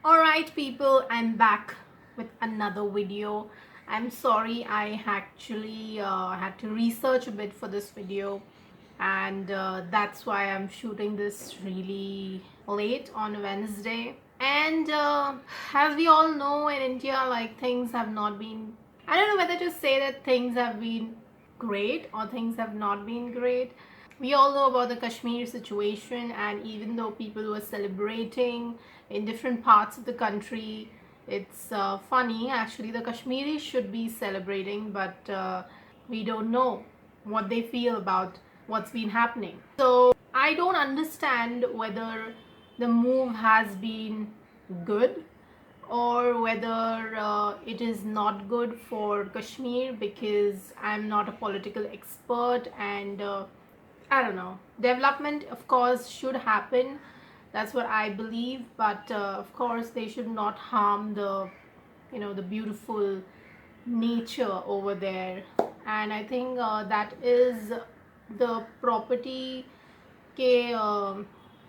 Alright people, I'm back with another video. I'm sorry I actually had to research a bit for this video, and that's why I'm shooting this really late on Wednesday. And as we all know, in India, like, things have not been, I don't know whether to say that things have been great or things have not been great. We all know about the Kashmir situation, and even though people were celebrating in different parts of the country, it's funny actually. The Kashmiris should be celebrating, but we don't know what they feel about what's been happening. So I don't understand whether the move has been good or whether it is not good for Kashmir, because I'm not a political expert, and I don't know. Development, of course, should happen. That's what I believe. But of course, they should not harm the beautiful nature over there. And I think that is the property के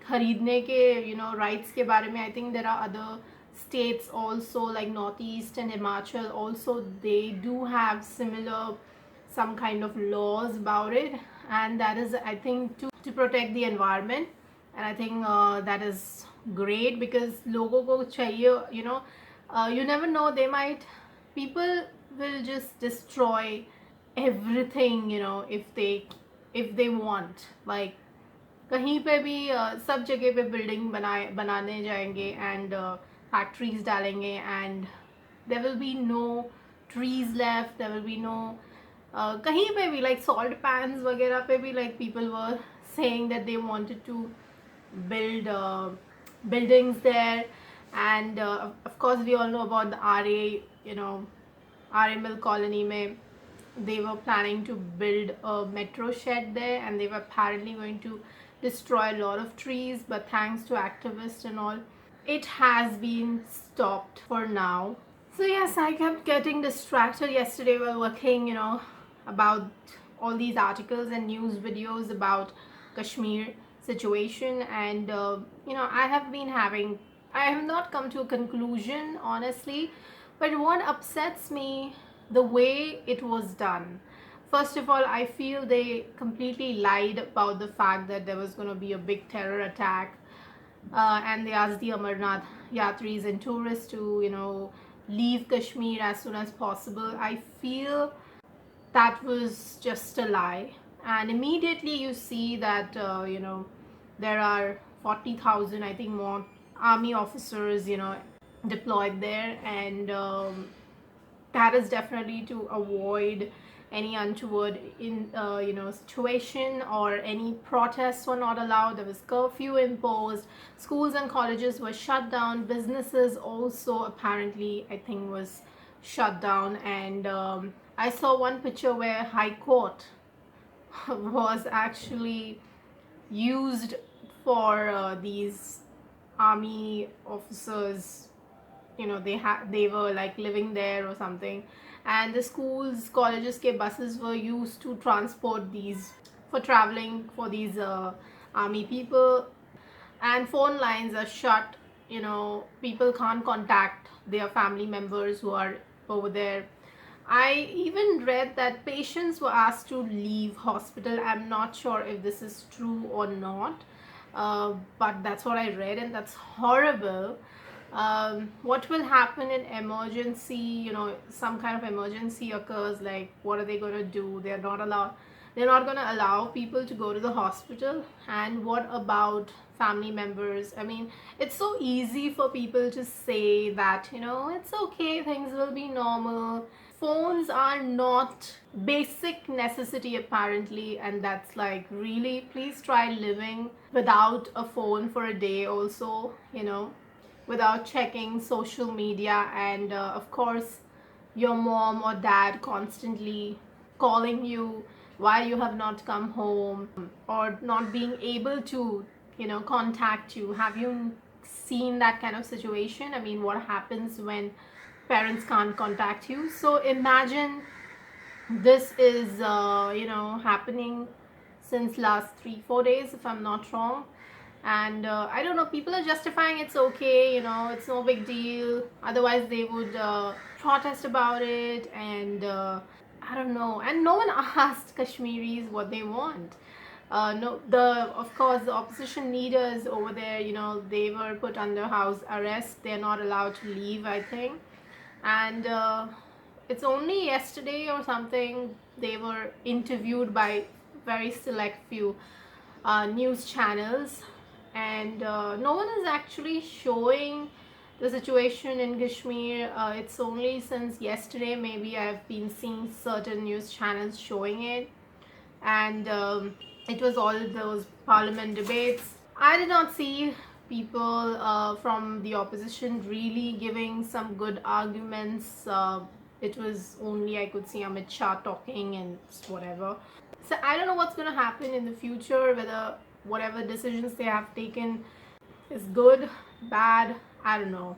खरीदने के rights के बारे में. I think there are other states also, like Northeast and Himachal also, they do have similar some kind of laws about it, and that is, I think, to protect the environment. And I think that is great, because logo ko chahiye, you never know, they might, people will just destroy everything, if they want, like कहीं पे भी सब जगह पे building बनाने जाएंगे, and factories डालेंगे, and there will be no trees left, there will be no कहीं पे भी, लाइक सॉल्ट पैन्स वगैरह पे भी, like people were saying that they wanted to build buildings there. And of course we all know about the RA Mill colony mein, they were planning to build a metro shed there, and they were apparently going to destroy a lot of trees, but thanks to activists and all, it has been stopped for now. So yes, I kept getting distracted yesterday while working, about all these articles and news videos about Kashmir situation. And I have not come to a conclusion, honestly. But what upsets me, the way it was done. First of all, I feel they completely lied about the fact that there was going to be a big terror attack, and they asked the Amarnath Yatris and tourists to, leave Kashmir as soon as possible. I feel that was just a lie. And immediately you see that, there are 40,000, I think, more army officers, deployed there. And that is definitely to avoid any untoward situation, or any protests were not allowed. There was curfew imposed, schools and colleges were shut down, businesses also apparently, I think, was shut down. And I saw one picture where High Court was actually used for these army officers. They were like living there or something, and the schools, colleges ke buses were used to transport these, for traveling, for these army people. And phone lines are shut, people can't contact their family members who are over there. I even read that patients were asked to leave hospital. I'm not sure if this is true or not, but that's what I read, and that's horrible. What will happen in emergency, some kind of emergency occurs, like what are they going to do? They're not going to allow people to go to the hospital. And what about family members? I mean, it's so easy for people to say that, it's okay, things will be normal. Phones are not basic necessity apparently, and that's like, really, please try living without a phone for a day also, without checking social media. And of course, your mom or dad constantly calling you why you have not come home, or not being able to, contact you. Have you seen that kind of situation? I mean, what happens when parents can't contact you? So imagine this is happening since last 3-4 days, if I'm not wrong. And I don't know, people are justifying it's okay, it's no big deal, otherwise they would protest about it. And I don't know, and no one asked Kashmiris what they want. No, of course the opposition leaders over there, they were put under house arrest, they're not allowed to leave, I think. And it's only yesterday or something they were interviewed by very select few news channels. And no one is actually showing the situation in Kashmir. It's only since yesterday maybe I've been seeing certain news channels showing it. And it was all those parliament debates. I did not see people from the opposition really giving some good arguments. It was only, I could see Amit Shah talking and whatever. So I don't know what's going to happen in the future, whether whatever decisions they have taken is good, bad, I don't know.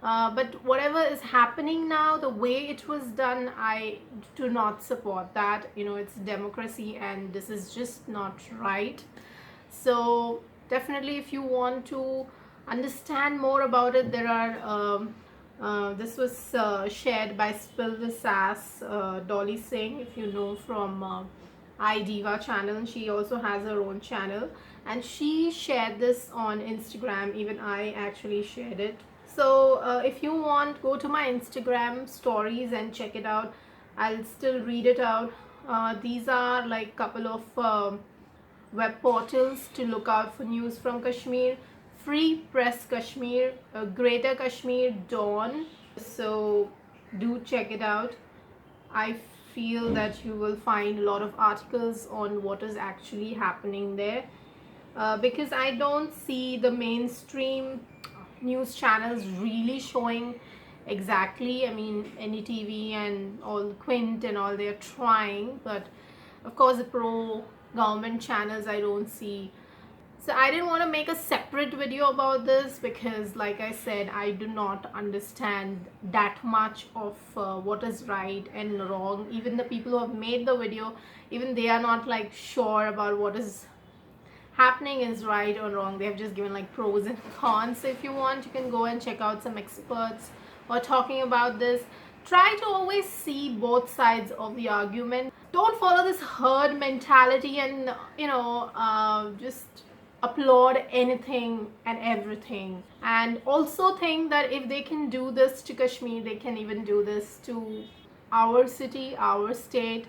But whatever is happening now, the way it was done, I do not support that. It's democracy and this is just not right. So definitely, if you want to understand more about it, there are this was shared by Spill the Sass, Dolly Singh, if you know, from iDiva channel, and she also has her own channel, and she shared this on Instagram. Even I actually shared it. So if you want, go to my Instagram stories and check it out. I'll still read it out. These are like couple of web portals to look out for news from Kashmir: Free Press Kashmir, Greater Kashmir, Dawn. So do check it out. I feel that you will find a lot of articles on what is actually happening there, because I don't see the mainstream news channels really showing exactly. I mean, NDTV and all Quint and all, they're trying, but of course the pro government channels I don't see. So I didn't want to make a separate video about this because, like I said, I do not understand that much of what is right and wrong. Even the people who have made the video, even they are not like sure about what is happening is right or wrong. They have just given like pros and cons. So if you want, you can go and check out some experts who are talking about this. Try to always see both sides of the argument. Don't follow this herd mentality and just applaud anything and everything. And also think that if they can do this to Kashmir, they can even do this to our city, our state.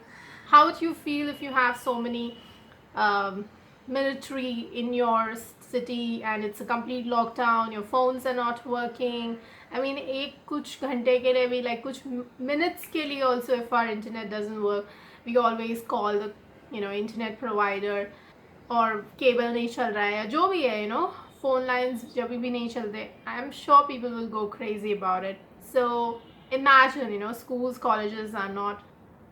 How would you feel if you have so many military in your city and it's a complete lockdown, your phones are not working? I mean, ek kuch ghante ke liye bhi, like kuch minutes ke liye also, if our internet doesn't work, we always call the internet provider. और cable नहीं चल रहा है या जो भी है, phone lines जब भी नहीं चलते, I'm sure people will go crazy about it. So imagine, schools, colleges are not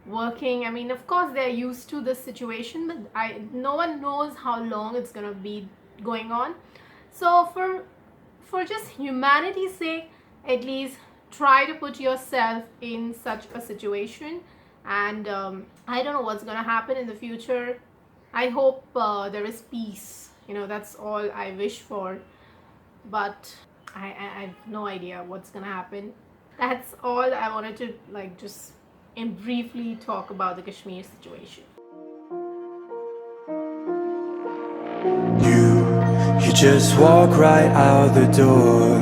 working. I mean, of course they're used to this situation, but no one knows how long it's gonna be going on. So for just humanity's sake, at least try to put yourself in such a situation. And I don't know what's gonna happen in the future. I hope there is peace. That's all I wish for. But I have no idea what's gonna happen. That's all I wanted to just briefly talk about the Kashmir situation. You just walk right out the door.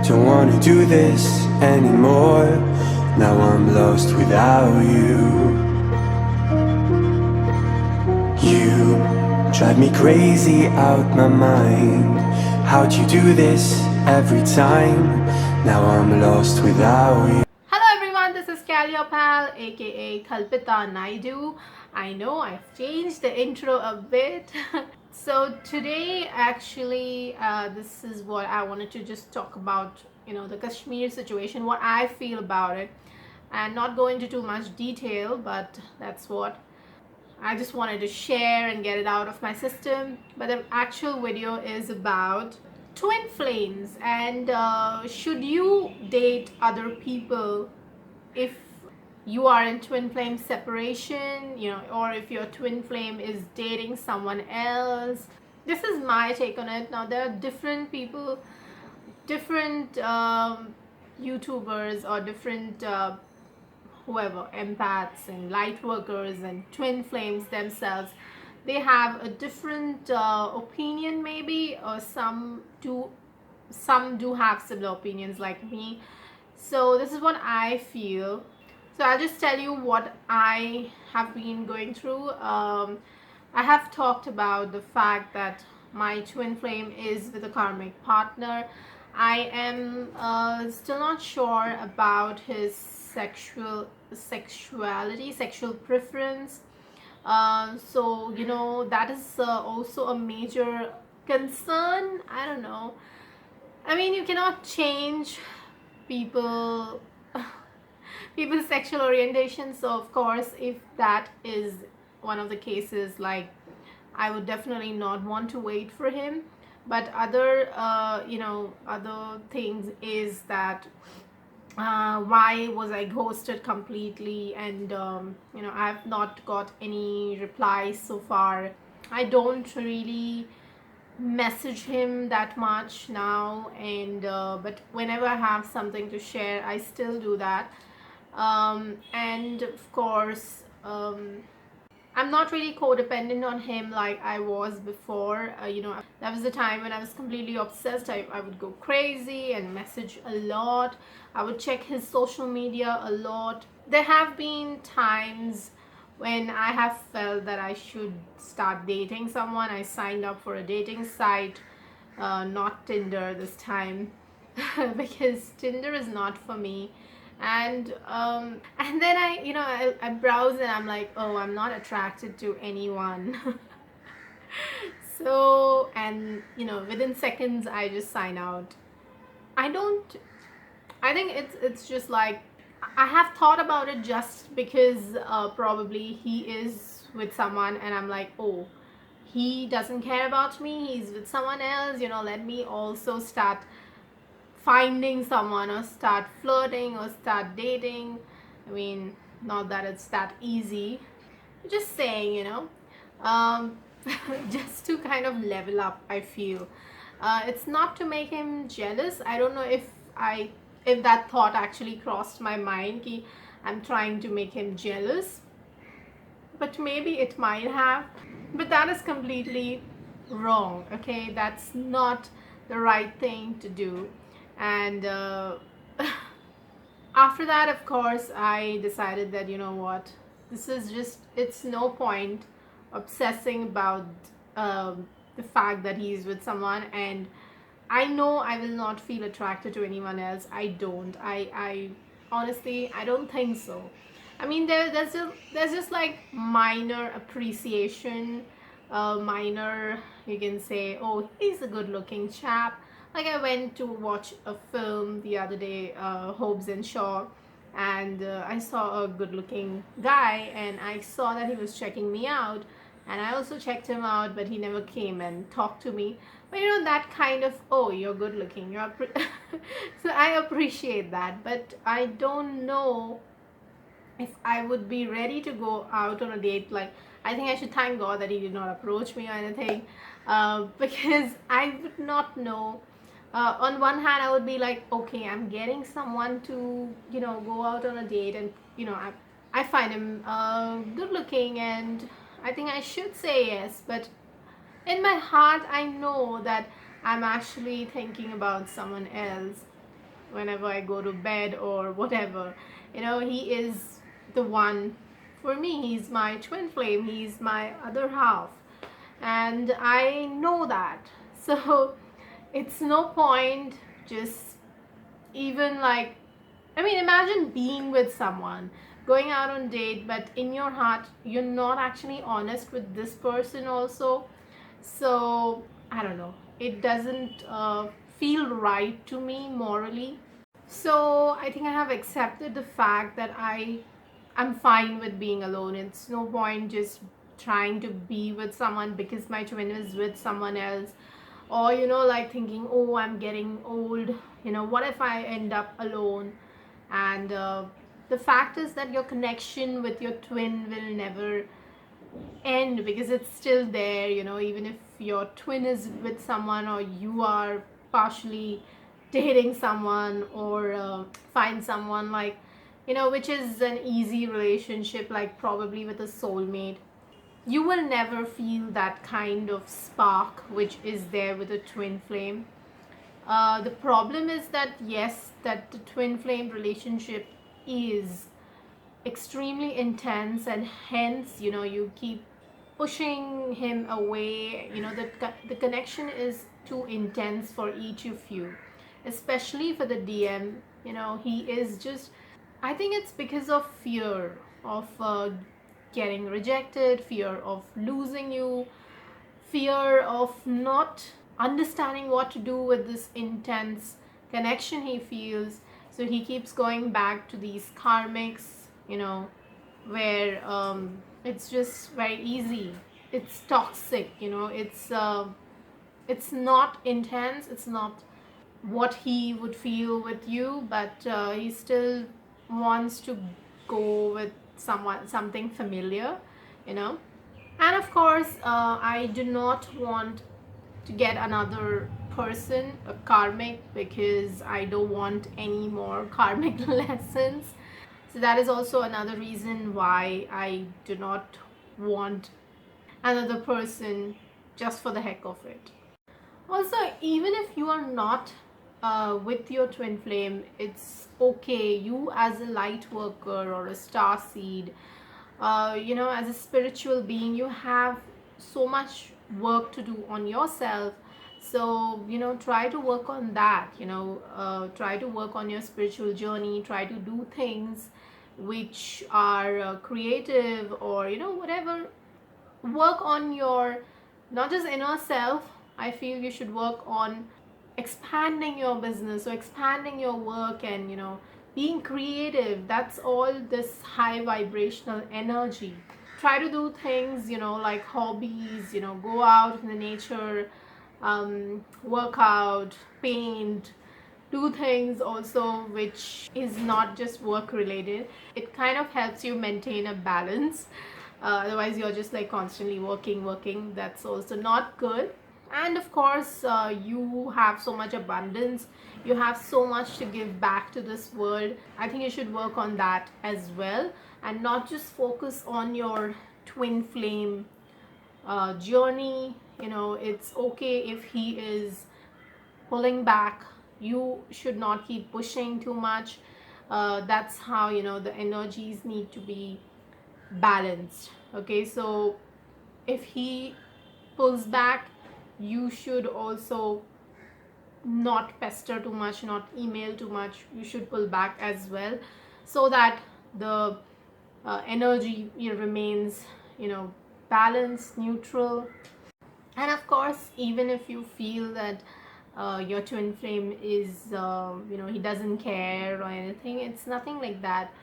Don't wanna do this anymore. Now I'm lost without you. You drive me crazy out my mind. How'd you do this every time? Now I'm lost without you. Hello everyone, this is Kalya Pal, aka Kalpita Naidu. I know I've changed the intro a bit. So today actually this is what I wanted to just talk about, the Kashmir situation, what I feel about it, and not go into too much detail, but that's what I just wanted to share and get it out of my system. But the actual video is about twin flames and should you date other people if you are in twin flame separation, or if your twin flame is dating someone else. this is my take on it. Now there are different people, different YouTubers or different whoever, empaths and light workers and twin flames themselves. They have a different opinion maybe, or some do have similar opinions like me. So this is what I feel. So I'll just tell you what I have been going through. I have talked about the fact that my twin flame is with a karmic partner. I am still not sure about his sexual preference. So you know, that is also a major concern. I don't know. I mean, you cannot change people people's sexual orientation. So of course, if that is one of the cases, like, I would definitely not want to wait for him. But other other things is that why was I ghosted completely, and I have not got any replies so far. I don't really message him that much now, and but whenever I have something to share, I still do that. And of course, I'm not really codependent on him like I was before. That was the time when I was completely obsessed. I would go crazy and message a lot. I would check his social media a lot. There have been times when I have felt that I should start dating someone. I signed up for a dating site, not Tinder this time, because Tinder is not for me. And then I browse and I'm like, oh, I'm not attracted to anyone. So, and within seconds I just sign out. I don't I think it's just like, I have thought about it just because probably he is with someone and I'm like, oh, he doesn't care about me, he's with someone else, let me also start finding someone or start flirting or start dating. I mean, not that it's that easy, just saying, just to kind of level up, I feel. It's not to make him jealous. I don't know if that thought actually crossed my mind, ki I'm trying to make him jealous, but maybe it might have. But that is completely wrong, okay? That's not the right thing to do. And after that, of course, I decided that, you know what, this is just, it's no point obsessing about the fact that he's with someone, and I know I will not feel attracted to anyone else. I honestly, I don't think so. I mean, there's just like minor appreciation, minor, you can say, oh, he's a good looking chap. Like, I went to watch a film the other day, Hobbs and Shaw, and I saw a good looking guy, and I saw that he was checking me out, and I also checked him out, but he never came and talked to me. But that kind of, oh, you're good looking, so I appreciate that, but I don't know if I would be ready to go out on a date. Like, I think I should thank God that he did not approach me or anything, because I would not know. On one hand, I would be like, okay, I'm getting someone to go out on a date, and I find him good looking, and I think I should say yes. But in my heart, I know that I'm actually thinking about someone else whenever I go to bed or whatever. He is the one for me. He's my twin flame, he's my other half, and I know that. So it's no point just, even like, I mean, imagine being with someone, going out on date, but in your heart you're not actually honest with this person also. So I don't know, it doesn't feel right to me morally. So I think I have accepted the fact that I'm fine with being alone. It's no point just trying to be with someone because my twin is with someone else, or like thinking, oh, I'm getting old, what if I end up alone. And the fact is that your connection with your twin will never end, because it's still there, even if your twin is with someone, or you are partially dating someone, or find someone like, which is an easy relationship, like probably with a soulmate, you will never feel that kind of spark which is there with a twin flame. The problem is that, yes, that the twin flame relationship is extremely intense, and hence, you keep pushing him away. The connection is too intense for each of you, especially for the DM. He is just, I think it's because of fear of getting rejected, fear of losing you, fear of not understanding what to do with this intense connection he feels. So he keeps going back to these karmics, where it's just very easy. It's toxic, it's not intense, it's not what he would feel with you, but he still wants to go with something familiar, you know and of course, I do not want to get another person, a karmic, because I don't want any more karmic lessons. So that is also another reason why I do not want another person, just for the heck of it. Also, even if you are not with your twin flame, it's okay. You, as a light worker or a star seed, as a spiritual being, you have so much work to do on yourself. So try to work on that. Try to work on your spiritual journey, try to do things which are creative, or whatever. Work on your, not just inner self. I feel you should work on expanding your business or expanding your work, and being creative. That's all this high vibrational energy. Try to do things, like hobbies, go out in the nature, work out, paint, do things also which is not just work related. It kind of helps you maintain a balance. Otherwise, you're just like constantly working. That's also not good. And of course, you have so much abundance, you have so much to give back to this world. I think you should work on that as well, and not just focus on your twin flame journey. It's okay if he is pulling back. You should not keep pushing too much. That's how the energies need to be balanced. Okay, so if he pulls back, you should also not pester too much, not email too much. You should pull back as well, so that the energy remains balanced, neutral. And of course, even if you feel that your twin flame is he doesn't care or anything, it's nothing like that.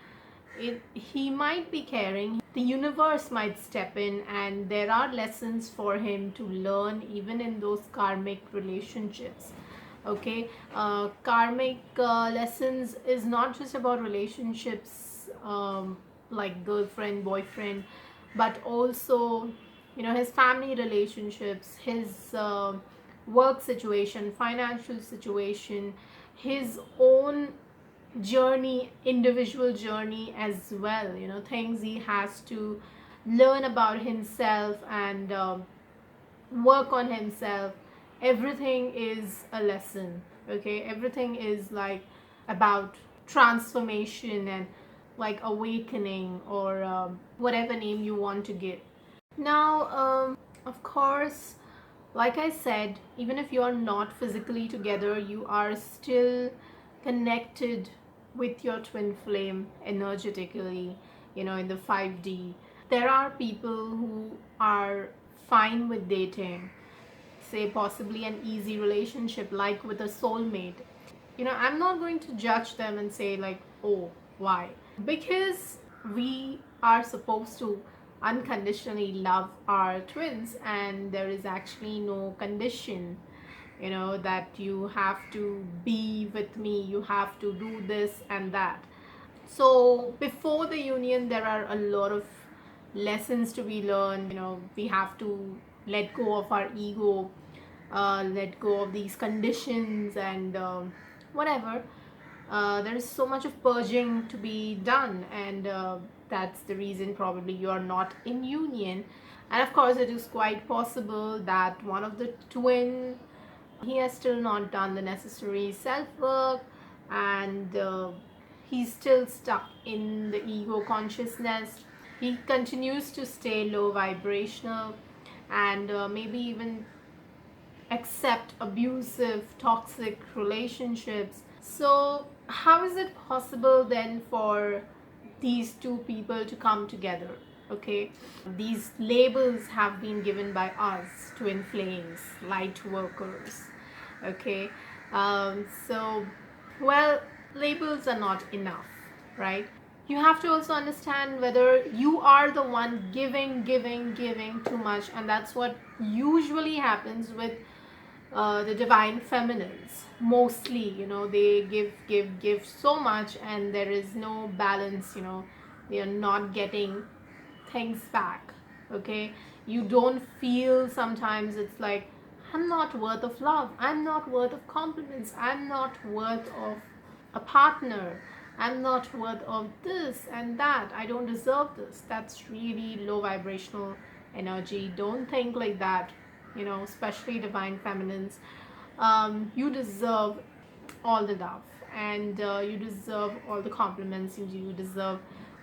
He might be caring. The universe might step in, and there are lessons for him to learn, even in those karmic relationships. Okay, karmic lessons is not just about relationships, like girlfriend, boyfriend, but also his family relationships, his work situation, financial situation, his own journey, individual journey as well. Things he has to learn about himself, and work on himself. Everything is a lesson. Okay, everything is like about transformation and like awakening, or whatever name you want to give. Now, of course, like I said, even if you are not physically together, you are still connected with your twin flame energetically, in the 5D. There are people who are fine with dating, say possibly an easy relationship like with a soulmate. I'm not going to judge them and say like, oh, why? Because we are supposed to unconditionally love our twins, and there is actually no condition, that you have to be with me, you have to do this and that. So before the union, there are a lot of lessons to be learned. We have to let go of our ego, let go of these conditions and whatever. There is so much of purging to be done, and that's the reason probably you are not in union. And of course, it is quite possible that one of the twin, he has still not done the necessary self work, and he's still stuck in the ego consciousness. He continues to stay low vibrational, and maybe even accept abusive, toxic relationships. So, how is it possible then for these two people to come together? Okay, these labels have been given by us, twin flames, light workers. Okay, so, well, labels are not enough, right? You have to also understand whether you are the one giving too much, and that's what usually happens with the divine feminines. Mostly, they give so much, and there is no balance. They are not getting things back. Okay, you don't feel sometimes it's like, I'm not worth of love, I'm not worth of compliments, I'm not worth of a partner, I'm not worth of this and that, I don't deserve this. That's really low vibrational energy. Don't think like that. Especially divine feminines, you deserve all the love, and you deserve all the compliments, you deserve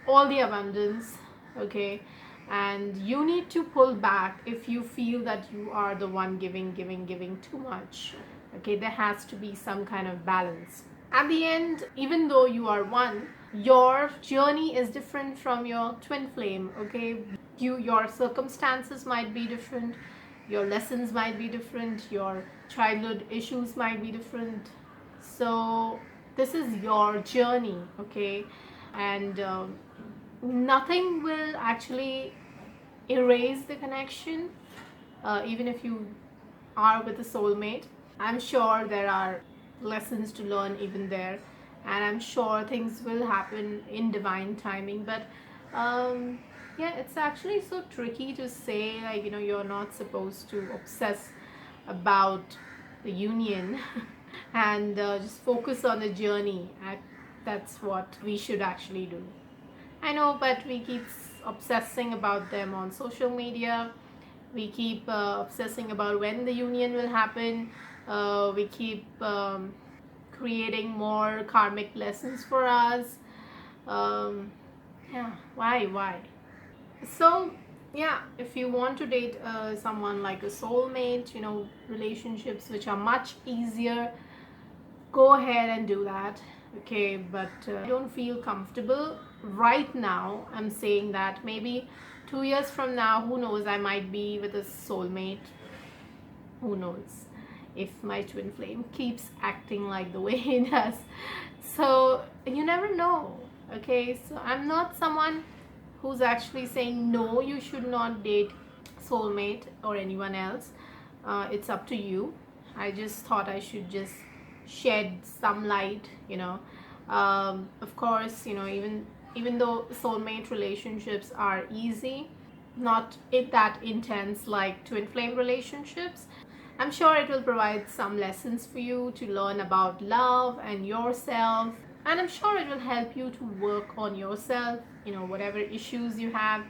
all the abundance. Okay, and you need to pull back if you feel that you are the one giving too much. Okay, there has to be some kind of balance. At the end, even though you are one, your journey is different from your twin flame. Okay, your circumstances might be different, your lessons might be different, your childhood issues might be different. So this is your journey. Okay, and nothing will actually erase the connection, even if you are with a soulmate. I'm sure there are lessons to learn even there, and I'm sure things will happen in divine timing. But yeah, it's actually so tricky to say, like, you're not supposed to obsess about the union and just focus on the journey. That's what we should actually do. I know, but we keep obsessing about them on social media. We keep obsessing about when the union will happen. We keep creating more karmic lessons for us. Yeah, why? So, yeah, if you want to date someone like a soulmate, relationships which are much easier, go ahead and do that. Okay, but I don't feel comfortable right now. I'm saying that maybe 2 years from now, who knows, I might be with a soulmate. Who knows if my twin flame keeps acting like the way he does. So you never know. Okay, so I'm not someone who's actually saying no, you should not date soulmate or anyone else. It's up to you. I just thought I should just shed some light. Of course, even though soulmate relationships are easy, not that intense like twin flame relationships, I'm sure it will provide some lessons for you to learn about love and yourself, and I'm sure it will help you to work on yourself, whatever issues you have.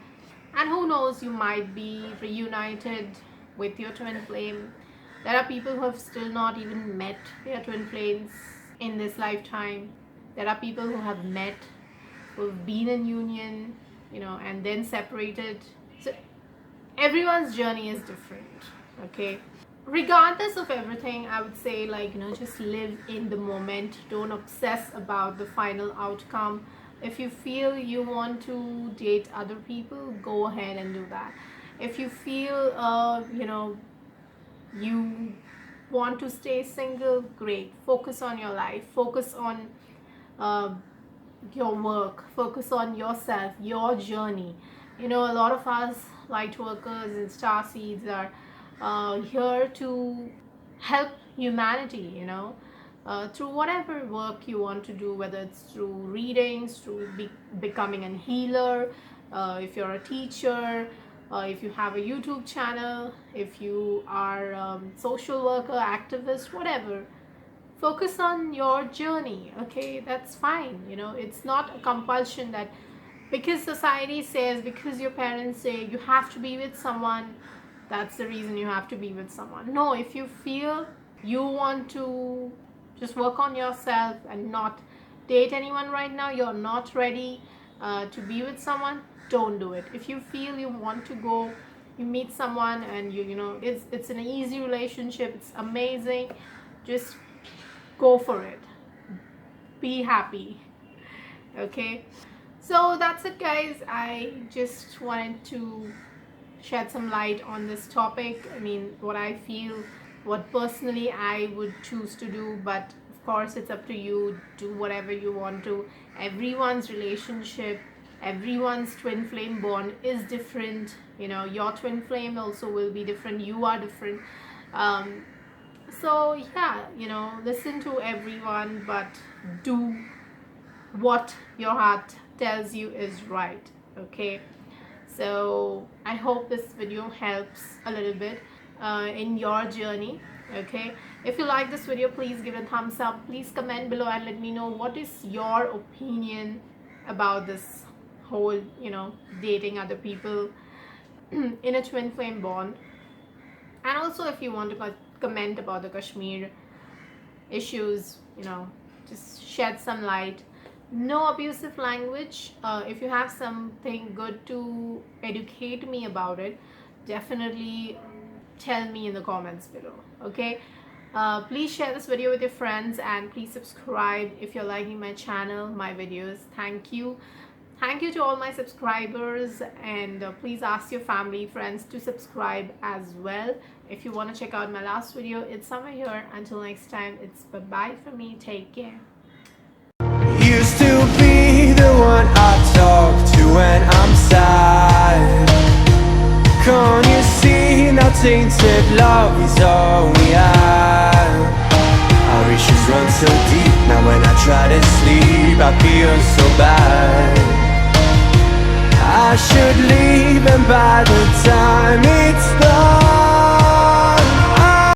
And who knows, you might be reunited with your twin flame. There are people who have still not even met their twin flames in this lifetime. There are people who have met, who've been in union, and then separated. So everyone's journey is different. Okay, regardless of everything, I would say, like, just live in the moment. Don't obsess about the final outcome. If you feel you want to date other people, go ahead and do that. If you feel you want to stay single, great. Focus on your life, focus on uh, your work, focus on yourself, your journey. A lot of us light workers and star seeds are here to help humanity, through whatever work you want to do, whether it's through readings, through becoming a healer, if you're a teacher, if you have a YouTube channel, if you are social worker, activist, whatever, focus on your journey. Okay, that's fine. It's not a compulsion that because society says, because your parents say you have to be with someone, that's the reason you have to be with someone. No, if you feel you want to just work on yourself and not date anyone right now, you're not ready to be with someone, don't do it. If you feel you want to go, you meet someone and it's an easy relationship, it's amazing, just go for it, be happy. Okay, so that's it, guys. I just wanted to shed some light on this topic. I mean, what I feel, what personally I would choose to do, but of course it's up to you. Do whatever you want to. Everyone's relationship, everyone's twin flame bond is different. Your twin flame also will be different, you are different. So yeah, listen to everyone, but do what your heart tells you is right. Okay, so I hope this video helps a little bit in your journey. Okay, if you like this video, please give it a thumbs up, please comment below and let me know what is your opinion about this whole dating other people in a twin flame bond. And also, if you want to comment about the Kashmir issues, just shed some light. No abusive language. If you have something good to educate me about it, definitely tell me in the comments below. Okay, please share this video with your friends and please subscribe if you're liking my channel, my videos. Thank you to all my subscribers, and please ask your family, friends to subscribe as well. If you want to check out my last video, it's somewhere here. Until next time, it's bye bye for me. Take care. Used to be the one I talk to when I'm sad. Can't you see now tainted love is all we have? Our issues run so deep, now when I try to sleep I feel so bad.